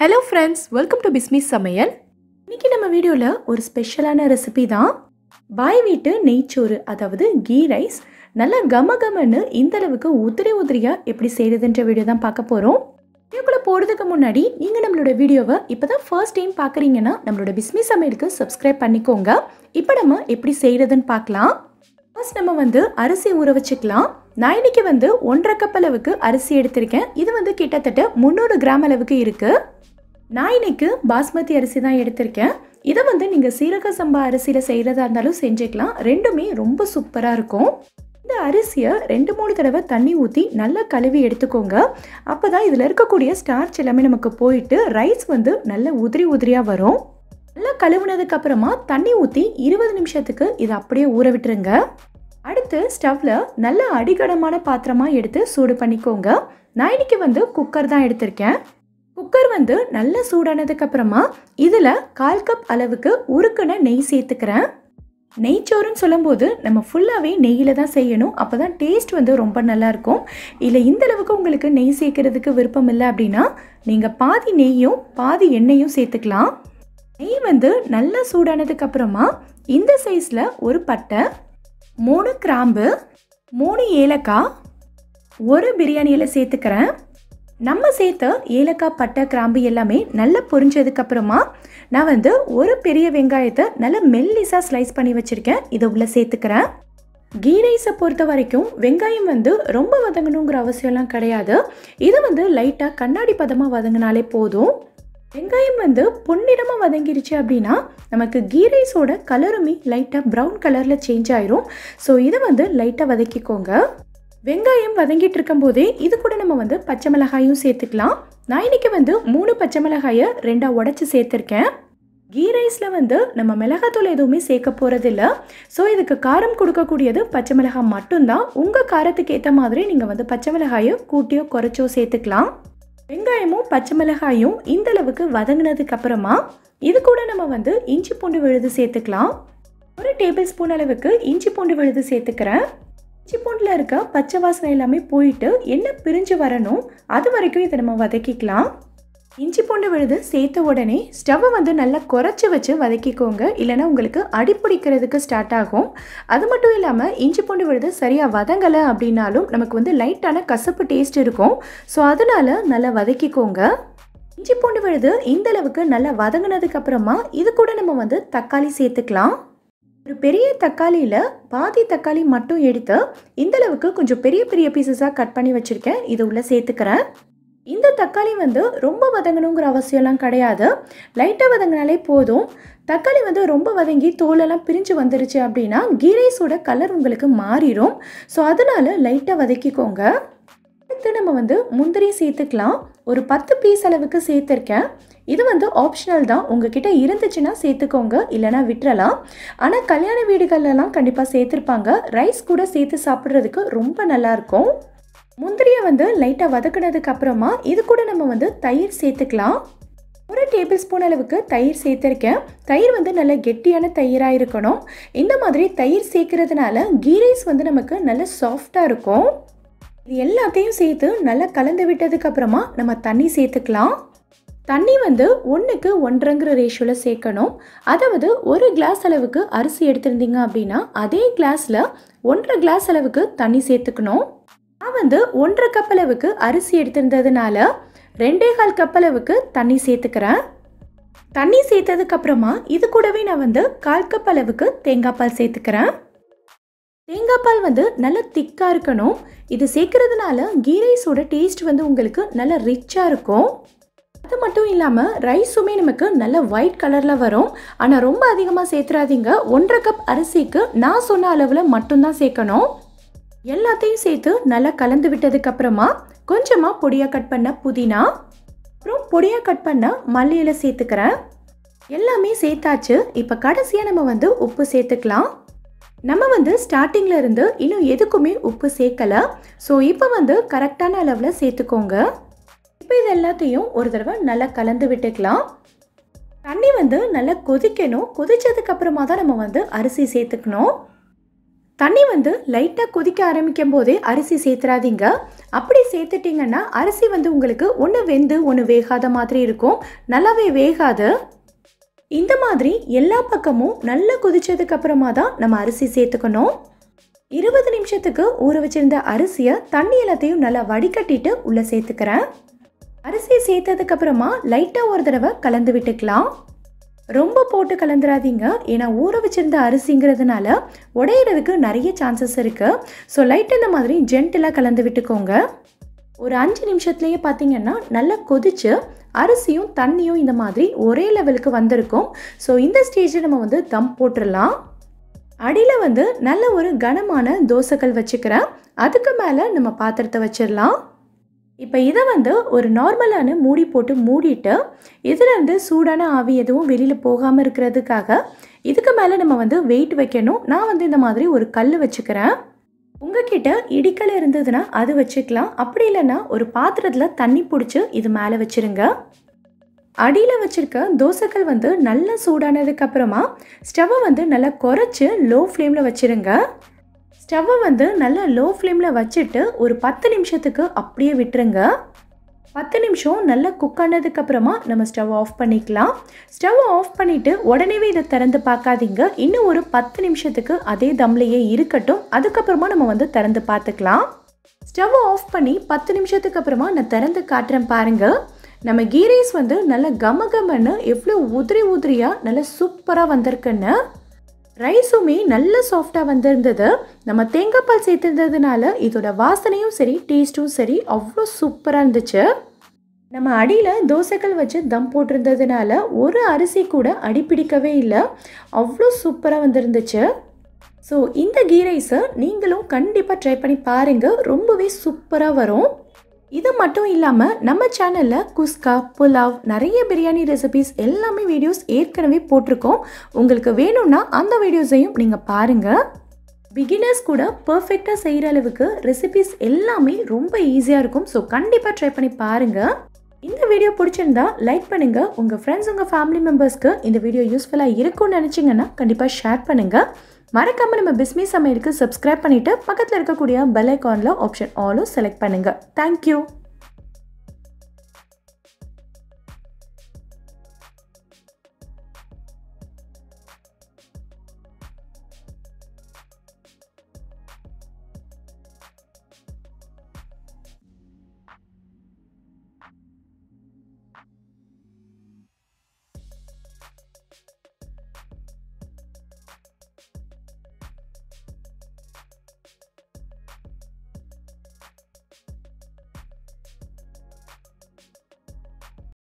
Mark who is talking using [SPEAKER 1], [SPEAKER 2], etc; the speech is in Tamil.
[SPEAKER 1] Hello friends, welcome to Bismi சமையல். இன்றைக்கி நம்ம வீடியோவில் ஒரு ஸ்பெஷலான ரெசிபி தான். பாய் வீட்டு நெய்ச்சோறு, அதாவது கீ ரைஸ். நல்லா கமன்னு இந்தளவுக்கு உதிரியாக எப்படி செய்கிறதுன்ற வீடியோ தான் பார்க்க போகிறோம். வீடியோக்குள்ளே போகிறதுக்கு முன்னாடி நீங்கள் நம்மளோட வீடியோவை இப்போ தான் ஃபர்ஸ்ட் டைம் பார்க்குறீங்கன்னா நம்மளோட பிஸ்மி சமையலுக்கு சப்ஸ்கிரைப் பண்ணிக்கோங்க. இப்போ நம்ம எப்படி செய்கிறதுன்னு பார்க்கலாம். ஃபர்ஸ்ட் நம்ம அரிசி ஊற வச்சுக்கலாம். நான் இன்றைக்கி 1.5 கப் அளவுக்கு அரிசி எடுத்திருக்கேன். இது கிட்டத்தட்ட 300 கிராம் அளவுக்கு இருக்குது. நான் இன்றைக்கி பாஸ்மதி அரிசி தான் எடுத்திருக்கேன். இதை நீங்கள் சீரக சம்பா அரிசியில் செய்கிறதா இருந்தாலும் செஞ்சுக்கலாம். ரெண்டுமே ரொம்ப சூப்பராக இருக்கும். இந்த அரிசியை 2-3 தடவை தண்ணி ஊற்றி நல்லா கழுவி எடுத்துக்கோங்க. அப்போ தான் இதில் இருக்கக்கூடிய ஸ்டார்ச் எல்லாமே நமக்கு போயிட்டு ரைஸ் நல்ல உதிரியாக வரும். நல்லா கழுவுனதுக்கப்புறமா தண்ணி ஊற்றி 20 நிமிஷத்துக்கு இதை அப்படியே ஊற விட்டுருங்க. அடுத்து ஸ்டவ்வில் நல்ல அடிகனமான பாத்திரமாக எடுத்து சூடு பண்ணிக்கோங்க. நான் இன்றைக்கி குக்கர் தான் எடுத்திருக்கேன். குக்கர் நல்லா சூடானதுக்கப்புறமா இதில் 1/4 கப் அளவுக்கு உருக்குன நெய் சேர்த்துக்கிறேன். நெய்ச்சோறுன்னு சொல்லும்போது நம்ம ஃபுல்லாகவே நெய்யில் தான் செய்யணும். அப்போ தான் டேஸ்ட் ரொம்ப நல்லாயிருக்கும். இல்லை இந்தளவுக்கு உங்களுக்கு நெய் சேர்க்கறதுக்கு விருப்பம் இல்லை அப்படின்னா நீங்கள் பாதி நெய்யும் பாதி எண்ணெயும் சேர்த்துக்கலாம். நெய் நல்லா சூடானதுக்கப்புறமா இந்த சைஸில் ஒரு பட்டை, 3 கிராம்பு, 3 ஏலக்காய், 1 பிரியாணி இலை சேர்த்துக்கிறேன். நம்ம சேர்த்த ஏலக்காய், பட்டை, கிராம்பு எல்லாமே நல்லா பொரிஞ்சதுக்கப்புறமா நான் ஒரு பெரிய வெங்காயத்தை நல்லா மெல்லிஸாக ஸ்லைஸ் பண்ணி வச்சுருக்கேன். இதை உள்ளே சேர்த்துக்கிறேன். கீ ரைஸை பொறுத்த வரைக்கும் வெங்காயம் ரொம்ப வதங்கணுங்கிற அவசியம்லாம் கிடையாது. இது லைட்டாக கண்ணாடி பதமாக வதங்கினாலே போதும். வெங்காயம் பொன்னிறமாக வதங்கிருச்சு அப்படின்னா நமக்கு கீ ரைஸோட கலருமே லைட்டாக ப்ரௌன் கலரில் சேஞ்ச் ஆயிரும். ஸோ இதை லைட்டாக வதக்கிக்கோங்க. வெங்காயம் வதங்கிட்டு இருக்கும்போதே இது கூட நம்ம பச்சை மிளகாயும் சேர்த்துக்கலாம். நான் இன்றைக்கி 3 பச்சை மிளகாயை 2ஆக உடச்சி சேர்த்துருக்கேன். கீ ரைஸில் நம்ம மிளகாத்தூள் எதுவுமே சேர்க்க போகிறதில்ல. ஸோ இதுக்கு காரம் கொடுக்கக்கூடியது பச்சை மிளகாய் மட்டும்தான். உங்கள் காரத்துக்கு ஏற்ற மாதிரி நீங்கள் பச்சை மிளகாயை கூட்டியோ குறைச்சோ சேர்த்துக்கலாம். வெங்காயமும் பச்சை மிளகாயும் இந்தளவுக்கு வதங்கினதுக்கப்புறமா இது கூட நம்ம இஞ்சி பூண்டு விழுது சேர்த்துக்கலாம். 1 டேபிள் ஸ்பூன் அளவுக்கு இஞ்சி பூண்டு விழுது சேர்த்துக்கிறேன். இஞ்சி பூண்டில் இருக்க பச்சை வாசனை எல்லாமே போயிட்டு எண்ணெய் பிரிஞ்சு வரணும். அது வரைக்கும் இதை நம்ம வதக்கிக்கலாம். இஞ்சி பூண்டு விழுது சேர்த்த உடனே ஸ்டவ்வை நல்லா குறைச்சி வச்சு வதக்கிக்கோங்க. இல்லைனா உங்களுக்கு அடிப்பிடிக்கிறதுக்கு ஸ்டார்ட் ஆகும். அது மட்டும் இல்லாமல் இஞ்சி பூண்டு விழுது சரியாக வதங்கலை அப்படின்னாலும் நமக்கு லைட்டான கசப்பு டேஸ்ட் இருக்கும். ஸோ அதனால் நல்லா வதக்கிக்கோங்க. இஞ்சி பூண்டு விழுது இந்தளவுக்கு நல்லா வதங்கினதுக்கப்புறமா இது கூட நம்ம தக்காளி சேர்த்துக்கலாம். ஒரு பெரிய தக்காளியில் பாதி தக்காளி மட்டும் எடுத்து இந்தளவுக்கு கொஞ்சம் பெரிய பெரிய பீசஸாக கட் பண்ணி வச்சுருக்கேன். இது உள்ளே சேர்த்துக்கிறேன். இந்த தக்காளி ரொம்ப வதங்கணுங்கிற அவசியம்லாம் கிடையாது. லைட்டாக வதங்கினாலே போதும். தக்காளி ரொம்ப வதங்கி தோலெல்லாம் பிரிஞ்சு வந்துருச்சு அப்படின்னா கீ ரைஸோட கலர் உங்களுக்கு மாறிடும். ஸோ அதனால் லைட்டாக வதக்கிக்கோங்க. அடுத்து நம்ம முந்திரி சேர்த்துக்கலாம். ஒரு 10 பீஸ் அளவுக்கு சேர்த்துருக்கேன். இது ஆப்ஷனல் தான். உங்ககிட்ட இருந்துச்சுன்னா சேர்த்துக்கோங்க, இல்லைனா விட்டுறலாம். ஆனால் கல்யாண வீடுகள்லாம் கண்டிப்பாக சேர்த்துருப்பாங்க. ரைஸ் கூட சேர்த்து சாப்பிட்றதுக்கு ரொம்ப நல்லாயிருக்கும். முந்திரியை லைட்டாக வதக்கினதுக்கு அப்புறமா இது கூட நம்ம தயிர் சேர்த்துக்கலாம். 1 டேபிள் ஸ்பூன் அளவுக்கு தயிர் சேர்த்துருக்கேன். தயிர் நல்ல கெட்டியான தயிராக இருக்கணும். இந்த மாதிரி தயிர் சேர்க்கறதுனால கீ ரைஸ் நமக்கு நல்ல சாஃப்டாக இருக்கும். இது எல்லாத்தையும் சேர்த்து நல்லா கலந்து விட்டதுக்கப்புறமா நம்ம தண்ணி சேர்த்துக்கலாம். தண்ணி 1க்கு 1.5ங்கிற ரேஷியோவில் சேர்க்கணும். அதாவது 1 கிளாஸ் அளவுக்கு அரிசி எடுத்திருந்தீங்க அப்படின்னா அதே கிளாஸில் 1.5 கிளாஸ் அளவுக்கு தண்ணி சேர்த்துக்கணும். நான் 1.5 கப் அளவுக்கு அரிசி எடுத்திருந்ததுனால 2.25 கப் அளவுக்கு தண்ணி சேர்த்துக்கிறேன். தண்ணி சேர்த்ததுக்கப்புறமா இது கூடவே நான் 1/4 கப் அளவுக்கு தேங்காய் பால் சேர்த்துக்கிறேன். தேங்காய் பால் நல்லா திக்காக இருக்கணும். இது சேர்க்கறதுனால கீ ரைஸோட டேஸ்ட் உங்களுக்கு நல்லா ரிச்சாக இருக்கும். அது மட்டும் இல்லாமல் ரைஸுமே நமக்கு நல்ல ஒயிட் கலரில் வரும். ஆனால் ரொம்ப அதிகமாக சேர்த்துறாதீங்க. 1.5 கப் அரிசிக்கு நான் சொன்ன அளவில் மட்டும்தான் சேர்க்கணும். எல்லாத்தையும் சேர்த்து நல்லா கலந்து விட்டதுக்கப்புறமா கொஞ்சமாக பொடியாக கட் பண்ண புதினா, அப்புறம் பொடியாக கட் பண்ண மல்லி இலை சேர்த்துக்கிறேன். எல்லாமே சேர்த்தாச்சு. இப்போ கடைசியாக நம்ம உப்பு சேர்த்துக்கலாம். நம்ம ஸ்டார்டிங்கில் இருந்து இன்னும் எதுக்குமே உப்பு சேர்க்கலை. ஸோ இப்போ கரெக்டான அளவில் சேர்த்துக்கோங்க. இப்போ இது எல்லாத்தையும் ஒரு தடவை நல்லா கலந்து விட்டுக்கலாம். தண்ணி நல்லா கொதிக்கணும். கொதிச்சதுக்கப்புறமா தான் நம்ம அரிசி சேர்த்துக்கணும். தண்ணி வந்து லைட்டாக கொதிக்க ஆரம்பிக்கும் போதே அரிசி சேர்த்துறாதீங்க. அப்படி சேர்த்துட்டிங்கன்னா அரிசி வந்து உங்களுக்கு ஒன்று வெந்து ஒன்று வேகாத மாதிரி இருக்கும், நல்லாவே வேகாது. இந்த மாதிரி எல்லா பக்கமும் நல்லா கொதிச்சதுக்கு அப்புறமா தான் நம்ம அரிசி சேர்த்துக்கணும். 20 நிமிஷத்துக்கு ஊற வச்சிருந்த அரிசியை தண்ணி எல்லாத்தையும் நல்லா வடிகட்டிட்டு உள்ளே சேர்த்துக்கிறேன். அரிசி சேர்த்ததுக்கு அப்புறமா லைட்டாக ஒரு தடவை கலந்து விட்டுக்கலாம். ரொம்ப போட்டு கலந்துராதீங்க, ஏன்னா ஊற வச்சிருந்த அரிசிங்கிறதுனால உடையிறதுக்கு நிறைய சான்சஸ் இருக்குது. ஸோ லைட்டாக இந்த மாதிரி ஜென்டிலாக கலந்து விட்டுக்கோங்க. ஒரு 5 நிமிஷத்துலேயே பார்த்தீங்கன்னா நல்லா கொதிச்சு அரிசியும் தண்ணியும் இந்த மாதிரி ஒரே லெவலுக்கு வந்திருக்கும். ஸோ இந்த ஸ்டேஜில் நம்ம வந்து தம் போட்டுடலாம். அடியில் வந்து நல்ல ஒரு கனமான தோசைக்கல் வச்சுக்கிறேன். அதுக்கு மேலே நம்ம பாத்திரத்தை வச்சிடலாம். இப்போ இதை வந்து ஒரு நார்மலான மூடி போட்டு மூடிட்டு இதிலேருந்து சூடான ஆவி எதுவும் வெளியில் போகாமல் இருக்கிறதுக்காக இதுக்கு மேலே நம்ம வந்து வெயிட் வைக்கணும். நான் வந்து இந்த மாதிரி ஒரு கல் வச்சுக்கிறேன். உங்ககிட்ட இடிக்கல் இருந்ததுன்னா அது வச்சுக்கலாம். அப்படி இல்லைன்னா ஒரு பாத்திரத்தில் தண்ணி பிடிச்சி இது மேலே வச்சுருங்க. அடியில் வச்சுருக்க தோசைக்கல் வந்து நல்லா சூடானதுக்கப்புறமா ஸ்டவ்வை வந்து நல்லா குறைச்சி லோ ஃப்ளேமில் வச்சுருங்க. ஸ்டவ்வை வந்து நல்லா லோ ஃப்ளேமில் வச்சுட்டு ஒரு 10 நிமிஷத்துக்கு அப்படியே விட்டுருங்க. 10 நிமிஷம் நல்லா குக் ஆனதுக்கப்புறமா நம்ம ஸ்டவ் ஆஃப் பண்ணிக்கலாம். ஸ்டவ் ஆஃப் பண்ணிவிட்டு உடனேவே இதை திறந்து பார்க்காதீங்க. இன்னும் ஒரு 10 நிமிஷத்துக்கு அதே தம்லேயே இருக்கட்டும். அதுக்கப்புறமா நம்ம வந்து திறந்து பார்த்துக்கலாம். ஸ்டவ் ஆஃப் பண்ணி 10 நிமிஷத்துக்கு அப்புறமா நான் திறந்து காட்டுறேன் பாருங்கள். நம்ம கீ ரைஸ் வந்து நல்லா கமகமன்னு எவ்வளோ உதிரியாக நல்லா சூப்பராக வந்திருக்குன்னு. ரைஸுமே நல்ல சாஃப்டாக வந்திருந்தது. நம்ம தேங்காய் பால் சேர்த்துருந்ததுனால இதோட வாசனையும் சரி டேஸ்ட்டும் சரி அவ்வளோ சூப்பராக இருந்துச்சு. நம்ம அடியில் தோசைக்கல் வச்சு தம் போட்டிருந்ததுனால ஒரு அரிசி கூட அடிப்பிடிக்கவே இல்லை, அவ்வளோ சூப்பராக வந்துருந்துச்சு. ஸோ இந்த கீ ரைஸை நீங்களும் கண்டிப்பாக ட்ரை பண்ணி பாருங்கள், ரொம்பவே சூப்பராக வரும். இது மட்டும் இல்லாமல் நம்ம சேனலில் குஸ்கா, புலாவ், நிறைய பிரியாணி ரெசிபீஸ் எல்லாமே வீடியோஸ் ஏற்கனவே போட்டிருக்கோம். உங்களுக்கு வேணும்னா அந்த வீடியோஸையும் நீங்கள் பாருங்கள். பிகினர்ஸ் கூட பர்ஃபெக்டாக செய்கிற அளவுக்கு ரெசிபீஸ் எல்லாமே ரொம்ப ஈஸியாக இருக்கும். ஸோ கண்டிப்பாக ட்ரை பண்ணி பாருங்கள். இந்த வீடியோ பிடிச்சிருந்தா லைக் பண்ணுங்கள். உங்கள் ஃப்ரெண்ட்ஸ், உங்கள் ஃபேமிலி மெம்பர்ஸ்க்கு இந்த வீடியோ யூஸ்ஃபுல்லாக இருக்கும்னு நினச்சிங்கன்னா கண்டிப்பாக ஷேர் பண்ணுங்கள். மறக்காமல் நம்ம பிஸ்மி சமையலுக்கு சப்ஸ்கிரைப் பண்ணிவிட்டு பக்கத்தில் இருக்கக்கூடிய பெல் ஐக்கானில் ஆப்ஷன் ஆலும் செலக்ட் பண்ணுங்கள். தேங்க்யூ.